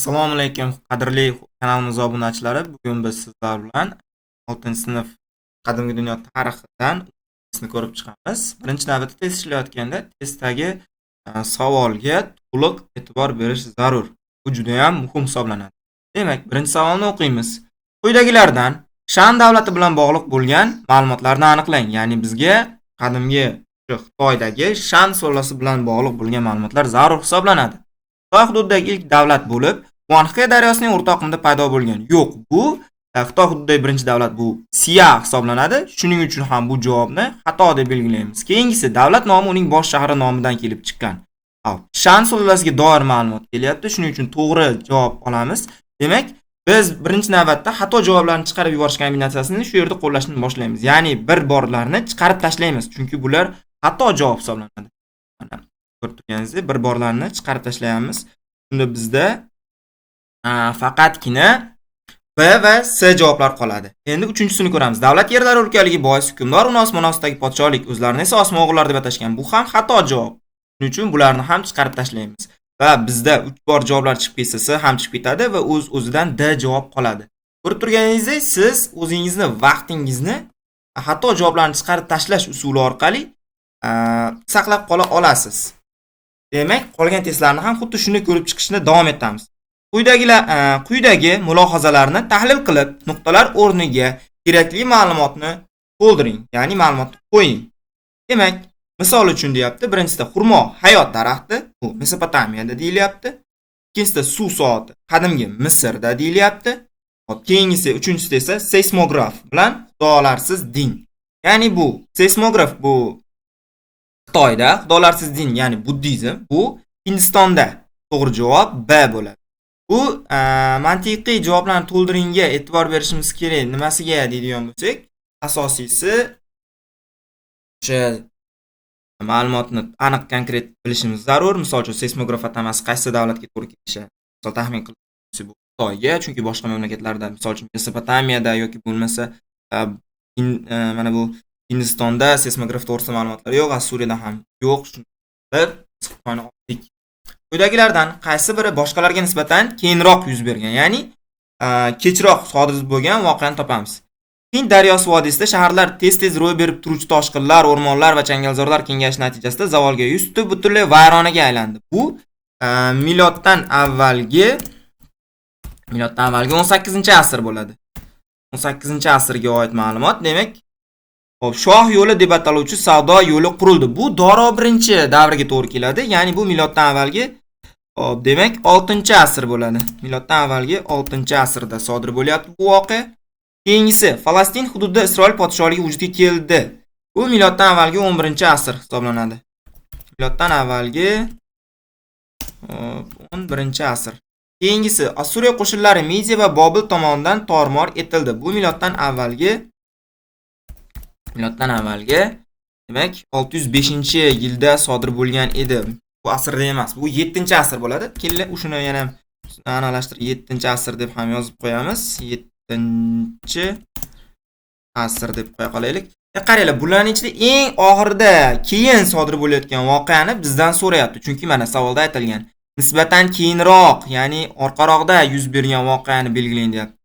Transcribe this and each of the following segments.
Assalomu alaykum, qadrli kanalimiz obunachilari. Bugun biz sizlar bilan 6-sinf qadimgi dunyo tarixidan ko'rib chiqamiz. Birinchi navbatda test ishlayotganda testdagi savolga to'liq e'tibor berish zarur. Bu juda ham muhim hisoblanadi. Demak, birinchi savolni o'qiymiz. Quyidagilardan Shan davlati bilan bog'liq bo'lgan ma'lumotlarni aniqlang. Ya'ni bizga qadimgi Xitoydagi Shan sulolasi bilan bog'liq bo'lgan ma'lumotlar zarur hisoblanadi. Xitoy hududidagi ilk davlat bo'lib, Guanxe daryosining o'rtoqimda paydo bo'lgan. Yo'q, bu Xitoy hududidagi birinchi davlat bu Sia hisoblanadi. Shuning uchun ham bu javobni xato deb belgilaymiz. Keyingisi davlat nomi uning bosh shahri nomidan kelib chiqqan. Shan sulolasiga doir ma'lumot kelyapti. Shuning uchun to'g'ri javob olamiz. Demak, biz birinchi navbatda xato javoblarni chiqarib yuborish kombinatsiyasini shu yerda qo'llashni boshlaymiz. Ya'ni bir borlarni chiqarib tashlaymiz, chunki bular xato javob hisoblanadi. Mana ko'rib turganingizdek, bir borlarni chiqarib tashlaymiz. Unda bizda faqatgina B va C javoblar qoladi. Endi uchinchisini ko'ramiz. Davlat yerlari ulkanligi bois hukmdor uni osmon ostidagi podshohlik, o'zlarini esa osmon o'g'illari deb atashgan. Bu ham xato javob. Shuning uchun bularni ham chiqarib tashlaymiz. Va bizda 3 bor javoblar chiqib ketsa, C ham chiqib ketadi va o'z-o'zidan D javob qoladi. Ko'rib turganingizdek, siz o'zingizni vaqtingizni xato javoblarni chiqarib tashlash usuli orqali saqlab qola olasiz. Demak, qolgan testlarni ham xuddi shuni ko'rib chiqishni davom etamiz. Quyidagi mulohazalarni tahlil qilib, nuqtalar o'rniga kerakli ma'lumotni to'ldiring, ya'ni ma'lumotni qo'ying. Demak, misol uchun deyapti, birinchisida xurmo hayot daraxti, bu Mesopotamiyada deyilyapti. Ikkinchisida suv soati qadimgi Misrda deyilyapti. Keyingisi, uchinchisida esa seysmograf bilan xudolarsiz din. Ya'ni bu seysmograf bu Xitoyda, xudolarsiz din, ya'ni buddizm, bu Hindistonda. To'g'ri javob B bo'ladi. Bu mantiqiy javoblarni to'ldiringga e'tibor berishimiz kerak. Nimasiga deydigan bo'lsak, asosiysi o'sha ma'lumotni aniq konkret bilishimiz zarur. Misol uchun seysmograf atamasi qaysi davlatga to'g'ri kelishi, misol taxmin qilib bu Xitoyga, chunki boshqa mamlakatlarda, misol uchun Mesopotamiyada yoki bo'lmasa mana bu Hindistonda seysmograf to'g'risida ma'lumotlar yo'q, Suriyada ham yo'q. Shuni oldik. Quyidagilardan qaysi biri boshqalarga nisbatan keyinroq yuz bergan, ya'ni kechroq sodir bo'lgan voqeani topamiz. Hind daryosi vodiysida shaharlar tez-tez ro'y berib turuvchi toshqinlar, o'rmonlar va changalzorlar kengayishi natijasida zavolga yuz tutib, butunlay vayronaga aylandi. Bu miloddan avvalgi 18-asr bo'ladi. 18-asrga oid ma'lumot. Demak, shoh yo'li deb ataluvchi savdo yo'li qurildi. Bu Doro birinchi davriga to'g'ri keladi. Ya'ni bu miloddan avvalgi demak 6-asr bo'ladi. Miloddan avvalgi 6-asrda sodir bo'lyapti bu voqea. Keyingisi, Falastin hududida Isroil podshohligi vujudga keldi. Bu miloddan avvalgi 11-asr hisoblanadi. Miloddan avvalgi 11-asr. Keyingisi, Assuriya qo'shinlari Midiya va Bobil tomonidan tormor etildi. Bu miloddan avvalgi demak 605-yilda sodir bo'lgan edi. Bu asrda emas, bu 7-asr bo'ladi. Keling, shuni yana aniqlashtirib 7-asr deb ham yozib qo'yamiz. 7-asr deb qo'ya qolaylik. Qaranglar, bularning ichida eng oxirida keyin sodir bo'layotgan voqeani bizdan so'rayapti. Chunki mana savolda aytilgan, nisbatan keyinroq, ya'ni orqaroqda yuz bergan voqeani belgilang deyapti.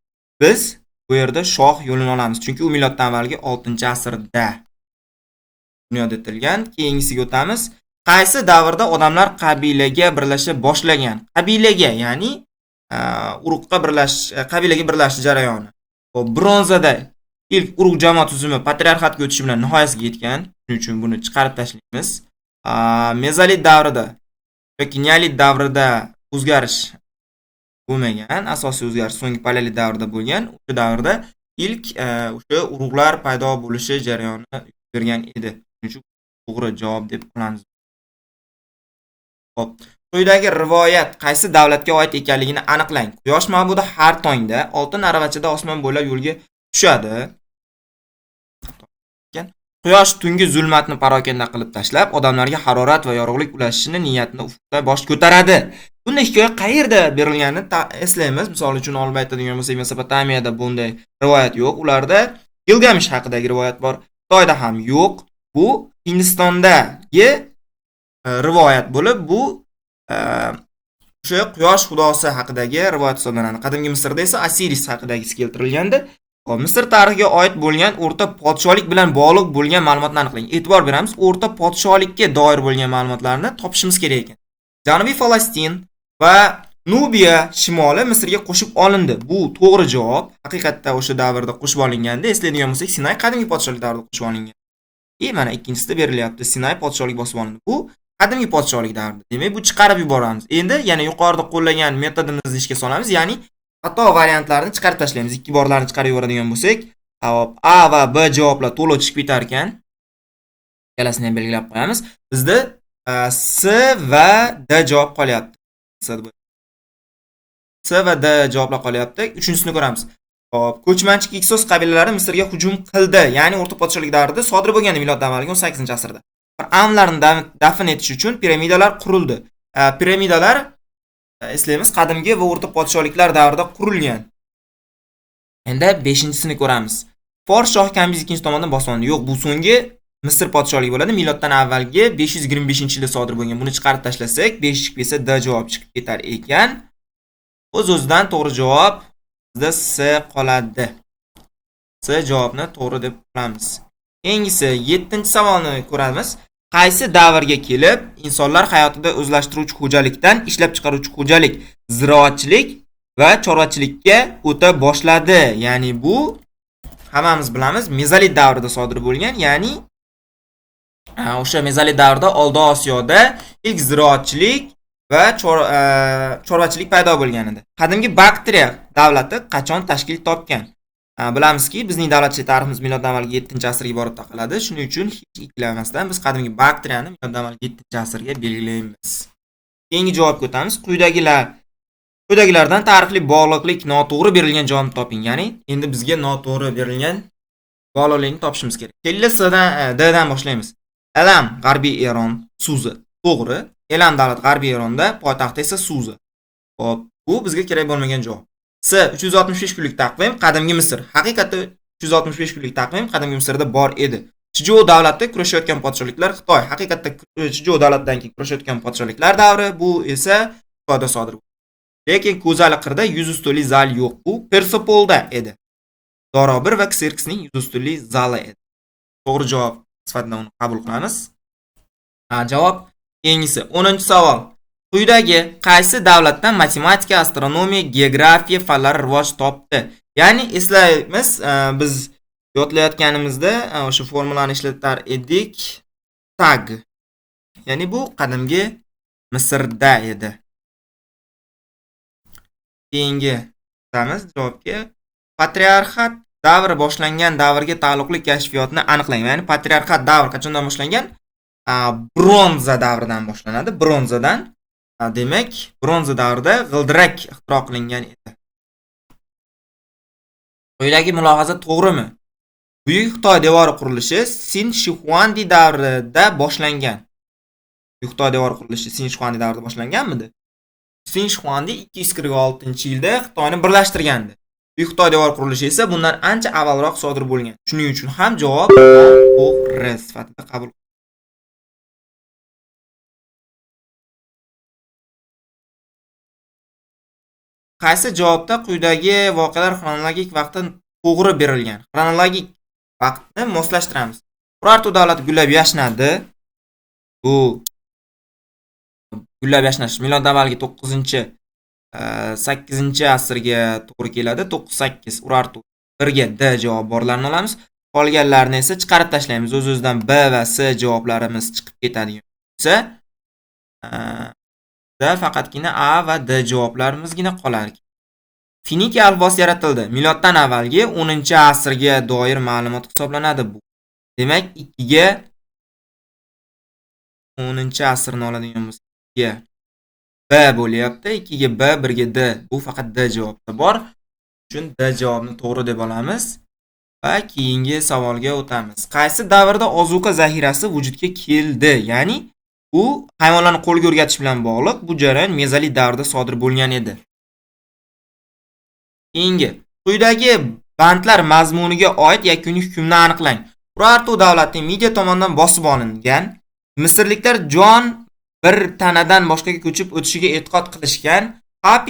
Biz bu yerda shoh yo'lini olamiz, chunki u miloddan avvalgi 6-asrda dunyoda etilgan. Keyingisiga o'tamiz. Qaysi davrda odamlar qabilaga birlasha boshlagan? Qabilaga, ya'ni qabilaga birlashish jarayoni. Bronzada ilk urug' jamoat tuzumi patriarxatga o'tishi bilan nihoyasiga yetgan. Shuning uchun buni chiqarib tashlaymiz. Mezolit davrida yoki neolit davrida o'zgarish bo'lmagan, asosiy o'zgarish so'nggi paleolit davrida bo'lgan. O'sha davrda ilk o'sha urug'lar paydo bo'lishi jarayoni bergan edi. Shuning uchun to'g'ri javob deb olamiz. Xo'p, quyidagi rivoyat qaysi davlatga oid ekanligini aniqlang. Quyosh ma'budi har tongda oltin aravachada osmon bo'ylab yo'lga tushadi. Quyosh tungi zulmatni parokanda qilib tashlab, odamlarga harorat va yorug'lik ulashishini niyatini ufqda bosh ko'taradi. Bunday hikoya qayerda berilganini eslaymiz. Misol uchun olib aytadigan bo'lsak, Mesopotamiyada bunday rivoyat yo'q. Ularda Gilgamesh haqidagi rivoyat bor. Xitoyda ham yo'q. Bu Hindistondagi rivoyat bo'lib, bu o'sha quyosh xudosi haqidagi rivoyat hisoblanadi. Qadimgi Misrda esa Osiris haqidagisi keltirilgandi. Hop, Misr tarixiga oid bo'lgan o'rta podshohlik bilan bog'liq bo'lgan ma'lumotni aniqlang. E'tibor beramiz, o'rta podshohlikka doir bo'lgan ma'lumotlarni topishimiz kerak ekan. Janubiy Falastin va Nubiya shimoli Misrga qo'shib olindi. Bu to'g'ri javob. Haqiqatda o'sha davrda qo'shib olinganda, eslaydigan bo'lsak, Sinay qadimgi podshohlik davrida qo'shib olingan. Mana ikkinchisida berilyapti. Sinay podshohlik bosib olindi. Bu qadimgi podshohlik davrida. Demak, bu chiqarib yuboramiz. Endi yana yuqorida qo'llagan metodimizni ishga solamiz, ya'ni xato variantlarni chiqarib tashlaymiz. Ikki borlarni chiqarib yuboradigan bo'lsak, hop, A va B javoblar to'liq chiqib ketar ekan. Ikkalasini ham belgilab qo'yamiz. Bizda S va D javob qolyapti. S va D javoblar qolyapti. Uchinchisini ko'ramiz. Hop, ko'chmanchi Kiksos qabilalari Misrga hujum qildi. Ya'ni o'rta podshohlik davrida sodir bo'lgan miloddan avvalgi 18-asrda. Fir'avnlarni dafn etish uchun piramidalar qurildi. Piramidalar eslaymiz, qadimgi va o'rta podshohliklar davrida qurilgan. Endi 5-sini ko'ramiz. Fors shoh Kambiz ikkinchi tomonidan bosib olindi. Yo'q, bu so'nggi Misr podshohligi bo'ladi. Miloddan avvalgi 525-yilda sodir bo'lgan. Buni chiqarib tashlasak, 5 chiqib ketsa D javob chiqib ketar ekan. O'z-o'zidan to'g'ri javob bizda S qoladi. S javobni to'g'ri deb bilamiz. Keyingisi 7-savolni ko'ramiz. Qaysi davrga kelib insonlar hayotida o'zlashtiruvchi xo'jalikdan ishlab chiqaruvchi xo'jalik, ziroatchilik va chorvachilikka o'ta boshladi? Ya'ni bu hammamiz bilamiz, mezolit davrida sodir bo'lgan, ya'ni o'sha mezolit davrda Oldi Osiyoda ilk ziroatchilik va chorvachilik paydo bo'lgan edi. Qadimgi Baktriya davlati qachon tashkil topgan? Bilamizki, bizning davlatchilik tariximiz miloddan avvalgi 7-asrga borib taqaladi. Shuning uchun hech ikkilanmasdan biz qadimgi Baktriyani miloddan avvalgi 7-asrga belgilaymiz. Keyingi javobga o'tamiz. Quyidagilardan tarixiy bog'liqlik noto'g'ri berilgan javobni toping. Ya'ni endi bizga noto'g'ri berilgan bog'liqlikni topishimiz kerak. Kelli D'dan boshlaymiz. Elam, G'arbiy Eron, Suzi. To'g'ri. Elam davlat G'arbiy Eronda, poytaxti esa Suzi. Xo'p, bu bizga kerak bo'lmagan javob. S 365 kunlik taqvim qadimgi Misr. Haqiqatda 365 kunlik taqvim qadimgi Misrda bor edi. Chijou davlatda kurashayotgan podshohliklar Xitoy. Haqiqatda Chijou davlatidan keyin kurashayotgan podshohliklar davri, bu esa Xitoyda sodir bo'ldi. Lekin Ko'zali qirda yuz ustuli zal yo'q. Bu Persepolda edi. Dorobir va Xerxesning yuz ustuli zali edi. To'g'ri javob sifatida uni qabul qilamiz. Javob keyingisi 10-savol. Quyidagi qaysi davlatdan matematika, astronomiya, geografiya fanlari rivoj topdi? Ya'ni eslaymiz, biz yodlayotganimizda o'sha formulani ishlatar edik. Tag. Ya'ni bu qadimgi Misrda edi. Keyingi o'tamiz javobga. Patriarxat davri boshlangan davrga taalluqli kashfiyotni aniqlang. Ya'ni patriarxat davri qachondan boshlangan? Bronza davridan boshlanadi. Bronzadan. Demak, bronza davrida g'ildirak ixtiro qilingan edi. Quyidagi mulohaza to'g'rimi? Buyuk Xitoy devori qurilishi Sin Shixuandi davrida boshlangan. Buyuk Xitoy devori qurilishi Sin Shixuandi davrida boshlanganmidi? Sin Shixuandi 246-yilda Xitoyni birlashtirgandi. Buyuk Xitoy devori qurilishi esa bundan ancha avvalroq sodir bo'lgan. Shuning uchun ham javob to'g'ri sifatida qabul. Qaysi javobda quyidagi voqealar xronologik vaqtda to'g'ri berilgan? Xronologik vaqtni moslashtiramiz. Urartu davlati gullab yashnadi. Bu gullab yashnash miloddan avvalgi 8-asrga to'g'ri keladi. 9-8 Urartu 1ga D javob borlarini olamiz. Qolganlarni esa chiqarib tashlaymiz. O'z-o'zidan B va S javoblarimiz chiqib ketadigan bo'lsa, faqatgina A va D javoblarimizgina qolar. Finikiya alifbosi yaratildi. Miloddan avvalgi 10-asrga doir ma'lumot hisoblanadi bu. Demak, 2ga 10-asrni oladigan bo'lsak, B bo'lyapti. 2ga B, 1ga D. Bu faqat D javobda bor. Uchun D javobni to'g'ri deb olamiz. Va keyingi savolga o'tamiz. Qaysi davrda ozuqa zaxirasi vujudga keldi? Ya'ni bu hayvonlarni qo'lga o'rgatish bilan bog'liq. Bu jarayon mezolit davrida sodir bo'lgan edi. Keyingi, quyidagi bandlar mazmuniga oid yakuniy hukmni aniqlang. Urartu davlati Midiya tomonidan bosib olingan. Misrliklar Jon bir tanadan boshqaga ko'chib o'tishiga e'tiqod qilishgan. Happy